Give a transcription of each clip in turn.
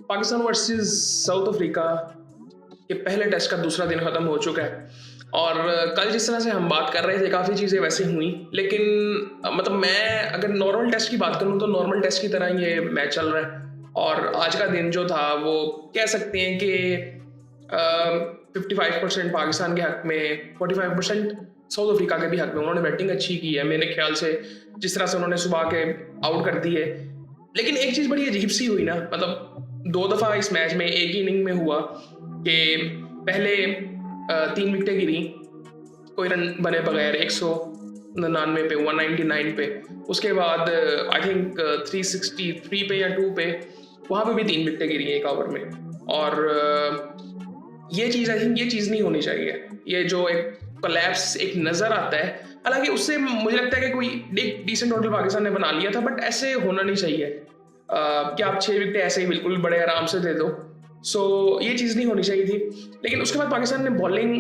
Pakistan versus south Africa के पहले test का दूसरा दिन खत्म हो चुका है और कल जिस तरह से हम बात कर रहे थे काफ़ी चीज़ें वैसे हुई लेकिन मतलब मैं अगर नॉर्मल टेस्ट की बात करूं तो नॉर्मल टेस्ट की तरह ये मैच चल रहा है और आज का दिन जो था वो कह सकते हैं कि 55% पाकिस्तान के हक में 45% साउथ अफ्रीका के भी हक में उन्होंने बैटिंग अच्छी की है मेरे ख्याल से जिस तरह से उन्होंने सुबह के आउट कर दिए। लेकिन एक चीज़ बड़ी अजीब सी हुई ना, मतलब 2 दफ़ा इस मैच में एक ही इनिंग में हुआ कि पहले 3 विकेटें गिरी कोई रन बने बगैर 199 पे 199 पे, उसके बाद आई थिंक 363 पे या 2 पे वहाँ पे भी 3 विकेटें गिरी एक ओवर में। और ये चीज़ आई थिंक ये चीज़ नहीं होनी चाहिए। ये जो एक कोलैप्स एक नज़र आता है, हालांकि उससे मुझे लगता है कि कोई एक डिसेंट टोटल पाकिस्तान ने बना लिया था, बट ऐसे होना नहीं चाहिए कि आप 6 विकेटें ऐसे ही बिल्कुल बड़े आराम से दे दो। सो ये चीज़ नहीं होनी चाहिए थी। लेकिन उसके बाद पाकिस्तान ने बॉलिंग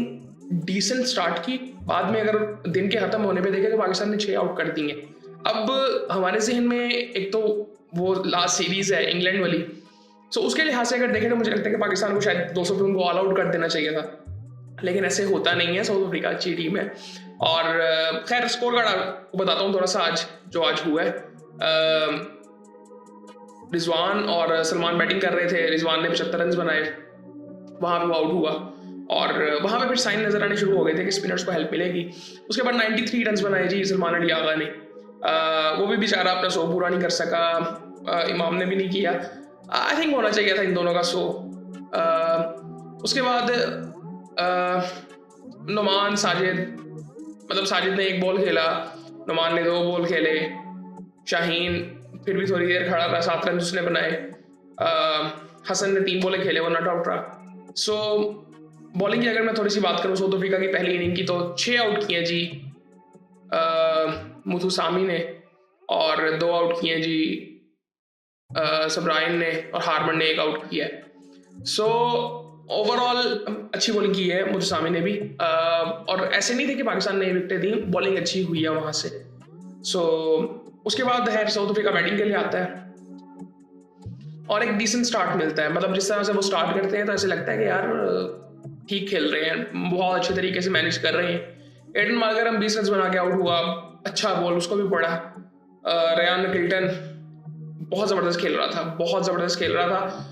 डिसेंट स्टार्ट की। बाद में अगर दिन के खत्म होने पे देखें तो पाकिस्तान ने 6 आउट कर दिए। अब हमारे जहन में एक तो वो लास्ट सीरीज है इंग्लैंड वाली, सो उसके लिहाज से अगर देखें तो मुझे लगता है कि पाकिस्तान को शायद 200 पे उनको ऑल आउट कर देना चाहिए था, लेकिन ऐसे होता नहीं है। साउथ अफ्रीका अच्छी टीम है। और खैर स्कोर कार्ड आपको बताता हूँ थोड़ा सा आज जो आज हुआ है। रिजवान और सलमान बैटिंग कर रहे थे। रिजवान ने 75 रन बनाए, वहां पे वो आउट हुआ और वहां पे फिर साइन नजर आने शुरू हो गए थे कि स्पिनर्स को हेल्प मिलेगी। उसके बाद 93 रन बनाए जी सलमान अली आगा ने। वो भी बेचारा अपना शो पूरा नहीं कर सका, इमाम ने भी नहीं किया। आई थिंक होना चाहिए था इन दोनों का शो। उसके बाद नुमान साजिद, मतलब साजिद ने 1 बॉल खेला, नुमान ने 2 बॉल खेले, शाहीन फिर भी थोड़ी देर खड़ा रहा, 7 रन उसने बनाए। हसन ने 3 बॉलें खेले, वो नॉट आउट रहा। सो बॉलिंग की अगर मैं थोड़ी सी बात करूँ साउथ अफ्रीका की पहली इनिंग की, तो 6 आउट किए जी मुथु सामी ने और 2 आउट किए जी सब्राइन ने और हारमन ने 1 आउट किया है। सो ओवरऑल अच्छी बॉलिंग की है मुथु सामी ने भी। और ऐसे नहीं थे कि पाकिस्तान ने विकेटें दी, बॉलिंग अच्छी हुई है वहां से। सो उसके बाद है साउथ अफ्रीका बैटिंग के लिए आता है और एक डिसेंट स्टार्ट मिलता है। मतलब जिस तरह से वो स्टार्ट करते हैं तो ऐसे लगता है कि यार ठीक खेल रहे हैं, बहुत अच्छे तरीके से मैनेज कर रहे हैं। एडन मार्गरम 20 रन बना के आउट हुआ, अच्छा बॉल उसको भी पड़ा। रेयान किल्टन बहुत ज़बरदस्त खेल रहा था, बहुत ज़बरदस्त खेल रहा था।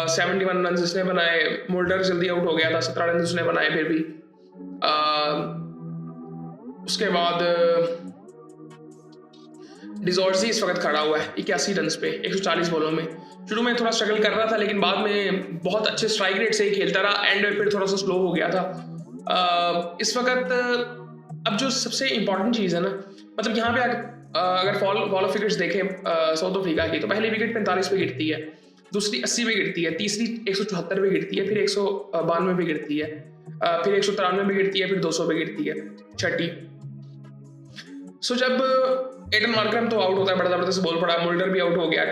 71 रन उसने बनाए। मोल्डर जल्दी आउट हो गया था, 17 रन उसने बनाए फिर भी। उसके बाद डिजॉर्जी इस वक्त खड़ा हुआ है 81 रन पे 140 बॉलों में। शुरू में थोड़ा स्ट्रगल कर रहा था लेकिन बाद में बहुत अच्छे स्ट्राइक रेट से ही खेलता रहा, एंड फिर थोड़ा सा स्लो हो गया था। इस वक्त अब जो सबसे इम्पोर्टेंट चीज़ है ना, मतलब यहाँ पे अगर फॉलो फिगर्स देखें साउथ अफ्रीका की, तो पहली विकेट 45 पे गिरती है, दूसरी 80 पे गिरती है, तीसरी 174 पे गिरती है, फिर 192 पे गिरती है, फिर 193 पे गिरती है, फिर 200 पे गिरती है छठी। सो जब एडन मार्करम तो आउट होता है, बड़ा जबरदस्त बॉल पड़ा, मोल्डर भी आउट हो गया।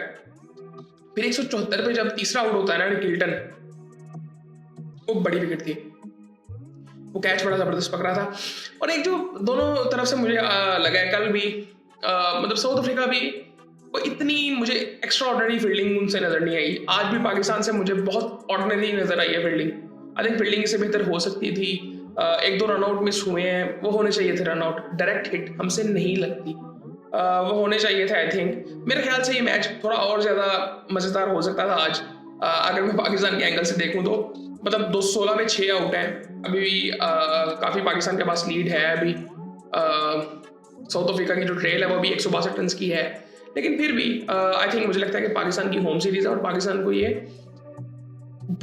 फिर 174 पे जब तीसरा आउट होता है ना किल्टन, वो बड़ी विकेट थी, वो कैच बड़ा जबरदस्त पकड़ा था। और एक जो दोनों तरफ से मुझे लगा है कल भी, मतलब साउथ अफ्रीका भी वो इतनी मुझे एक्स्ट्रा ऑर्डिनरी फील्डिंग उनसे नजर नहीं आई। आज भी पाकिस्तान से मुझे बहुत ऑर्डिनरी नजर आई है फील्डिंग। आई थिंक फील्डिंग इससे बेहतर हो सकती थी। 1-2 रनआउट मिस हुए हैं, वो होने चाहिए थे रनआउट, डायरेक्ट हिट हमसे नहीं लगती, वो होने चाहिए थे। आई थिंक मेरे ख्याल से ये मैच थोड़ा और ज़्यादा मज़ेदार हो सकता था आज। अगर मैं पाकिस्तान के एंगल से देखूं तो मतलब 216 में 6 आउट हैं, अभी भी काफ़ी पाकिस्तान के पास लीड है। अभी साउथ अफ्रीका की जो ट्रेल है वो भी 162 रन की है, लेकिन फिर भी आई थिंक मुझे लगता है कि पाकिस्तान की होम सीरीज है और पाकिस्तान को ये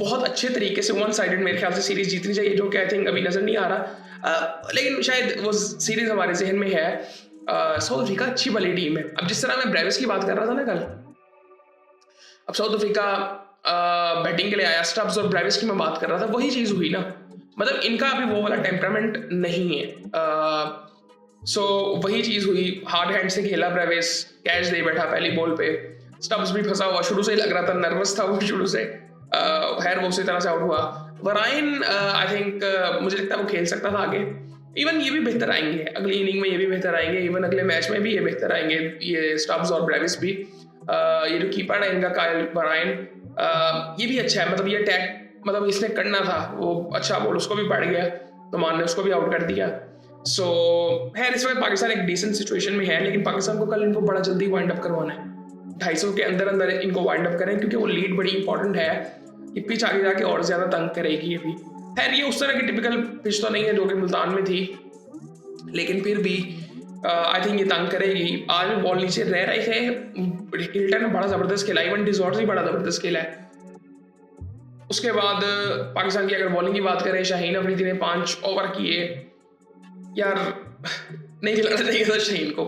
बहुत अच्छे तरीके से वन साइडेड मेरे ख्याल से सीरीज जीतनी चाहिए, जो कि आई थिंक अभी नजर नहीं आ रहा। लेकिन शायद वो सीरीज हमारे जहन में है। साउथ अफ्रीका अच्छी वाली टीम है। अब जिस तरह मैं ब्रेविस की बात कर रहा था ना कल, अब साउथ अफ्रीका बैटिंग के लिए आया, स्टब्स और ब्रेविस की मैं बात कर रहा था, वही चीज़ हुई ना। मतलब इनका अभी वो वाला टेम्परामेंट नहीं है। सो वही चीज़ हुई, हार्ड हैंड से खेला ब्रेविस, कैच दे बैठा पहली बॉल पे। स्टब्स भी फंसा हुआ, शुरू से ही लग रहा था, नर्वस था वो शुरू से। खैर वो उसी तरह से आउट हुआ। वराइन आई थिंक मुझे लगता है वो खेल सकता था आगे। इवन ये भी बेहतर आएंगे अगली इनिंग में, ये भी बेहतर आएंगे, इवन अगले मैच में भी ये बेहतर आएंगे, ये स्टब्स और ब्रेविस भी। ये जो कीपर है इनका काइल वराइन, ये भी अच्छा है, मतलब ये अटैक मतलब इसने करना था, वो अच्छा बॉल उसको भी पड़ गया, नुमान ने उसको भी आउट कर दिया। सो खैर इस वक्त पाकिस्तान एक डिसेंट सिचुएशन में है, लेकिन पाकिस्तान को कल इनको बड़ा जल्दी वाइंड अप करवाना है, 250 के अंदर अंदर इनको वाइंड अप करें, क्योंकि वो लीड बड़ी इंपॉर्टेंट है। ये पिच आगे जाके और ज़्यादा तंग करेगी अभी। खैर ये उस तरह की टिपिकल पिच तो नहीं है जो कि मुल्तान में थी, लेकिन फिर भी आई थिंक ये तंग करेगी। आज भी बॉल नीचे रह रहे थे, हिल्टन ने बड़ा ज़बरदस्त खेला, इवन डिजॉर्ड्स भी बड़ा ज़बरदस्त खेला है। उसके बाद पाकिस्तान की अगर बॉलिंग की बात करें, शाहीन अफरीदी ने 5 ओवर किए। यार नहीं खिलाना चाहिए था शाहीन को,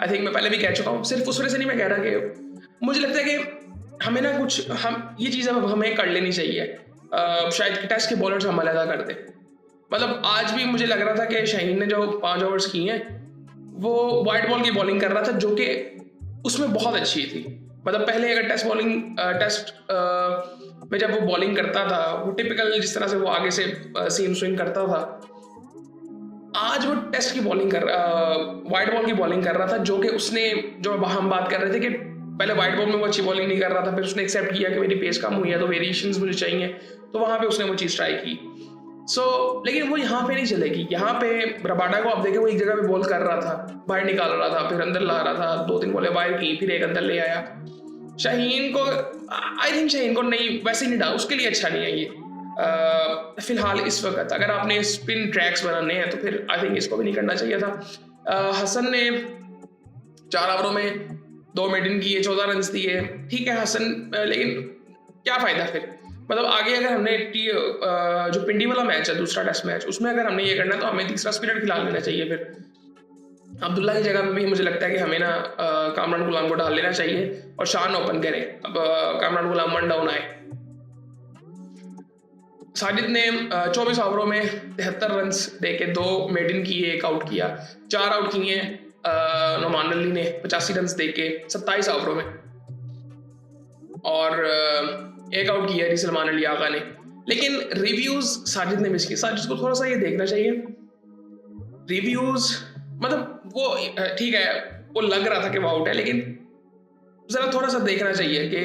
आई थिंक मैं पहले भी कह चुका हूँ। सिर्फ उस वजह से नहीं मैं कह रहा कि मुझे लगता है कि हमें ना कुछ हम ये चीज़ अब हमें कर लेनी चाहिए। शायद टेस्ट के बॉलर्स हम अलग कर दें। मतलब आज भी मुझे लग रहा था कि शाहीन ने जो 5 ओवर्स किए हैं वो वाइट बॉल की बॉलिंग कर रहा था, जो कि उसमें बहुत अच्छी थी। मतलब पहले अगर टेस्ट में जब वो बॉलिंग करता था, वो टिपिकल जिस तरह से वो आगे से सीम स्विंग करता था, आज वो टेस्ट की बॉलिंग वाइट बॉल की बॉलिंग कर रहा था, जो कि उसने जो हम बात कर रहे थे कि पहले वाइट बॉल में वो अच्छी बॉलिंग नहीं कर रहा था, फिर उसने एक्सेप्ट किया कि मेरी पेस कम हुई है तो वेरिएशंस मुझे चाहिए, तो वहाँ पे उसने वो चीज़ ट्राई की। लेकिन वो यहाँ पे नहीं चलेगी। यहाँ पे रबाडा को आप देखें, वो एक जगह पे बॉल कर रहा था, बाहर निकाल रहा था, फिर अंदर ला रहा था, 2-3 बॉलें बाहर की, फिर एक अंदर ले आया। शाहीन को आई थिंक शाहीन को नहीं वैसे नहीं डाला, उसके लिए अच्छा नहीं है ये फिलहाल इस वक्त। अगर आपने स्पिन ट्रैक्स बनाने हैं तो फिर आई थिंक इसको भी नहीं करना चाहिए था। हसन ने 4 ओवरों में 2 मेडन किए, 14 रन दिए, ठीक है हसन, लेकिन क्या फ़ायदा फिर। मतलब आगे अगर हमने जो पिंडी वाला मैच है, दूसरा टेस्ट मैच, उसमें अगर हमने ये करना है तो हमें तीसरा स्पिनर खिला लेना चाहिए। फिर अब्दुल्ला की जगह में भी मुझे लगता है कि हमें ना कामरान गुलाम को डाल लेना चाहिए और शान ओपन करें। अब कामरान गुलाम 1 डाउन आए। साजिद ने 24 ओवरों में 73 रन देके 2 मेडन किए, 1 आउट किया, 4 आउट किए नुमान अली ने 85 रन देके 27 ओवरों में, और 1 आउट किया जी सलमान अली आगा ने। लेकिन रिव्यूज साजिद ने मिस किए। साजिद को थोड़ा सा ये देखना चाहिए, रिव्यूज मतलब वो ठीक है, वो लग रहा था कि वो आउट है, लेकिन ज़रा थोड़ा सा देखना चाहिए कि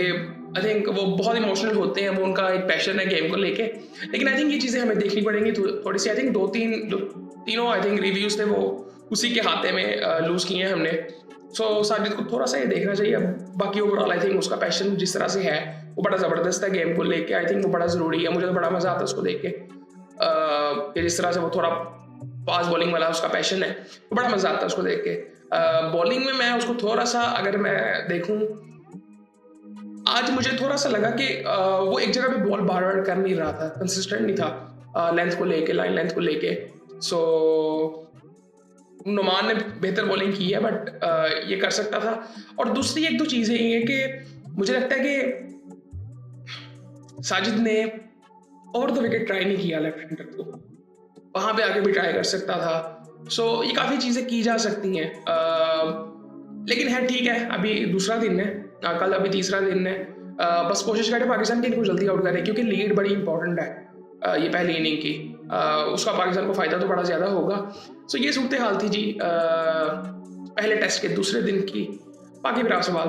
आई थिंक वो बहुत इमोशनल होते हैं, वो उनका एक पैशन है गेम को लेके, लेकिन आई थिंक ये चीज़ें हमें देखनी पड़ेंगी थोड़ी सी। I think 2-3 I think reviews थे वो उसी के हाथे में लूज़ किए हैं हमने। साजिद को थोड़ा सा ये देखना चाहिए। बाकी ओवरऑल आई थिंक उसका पैशन जिस तरह से है वो बड़ा ज़बरदस्त है गेम को लेके, आई थिंक वो बड़ा ज़रूरी है। मुझे तो बड़ा मज़ा आता है उसको देख के कि जिस तरह से वो थोड़ा फास्ट बॉलिंग वाला उसका पैशन है, वो बड़ा मज़ा आता है उसको देख के। बॉलिंग में मैं उसको थोड़ा सा अगर मैं देखूं, आज मुझे थोड़ा सा लगा कि वो एक जगह पे बॉल बार बार कर नहीं रहा था, कंसिस्टेंट नहीं था लेंथ को लेके, लाइन लेंथ को लेके। नुमान ने बेहतर बॉलिंग की है, बट ये कर सकता था। और दूसरी 1-2 चीज़ें ये हैं कि मुझे लगता है कि साजिद ने ओवर द विकेट ट्राई नहीं किया लेफ्ट हैंडर को, वहाँ पे आके भी ट्राई कर सकता था। ये काफ़ी चीज़ें की जा सकती हैं, लेकिन है ठीक है, अभी दूसरा दिन है, कल अभी तीसरा दिन है। बस कोशिश करें पाकिस्तान की इनको जल्दी आउट करें, क्योंकि लीड बड़ी इंपॉर्टेंट है ये पहली इनिंग की। उसका पाकिस्तान को फ़ायदा तो बड़ा ज़्यादा होगा। ये सूरत हाल थी जी पहले टेस्ट के दूसरे दिन की। बाकी फिर आपसे बात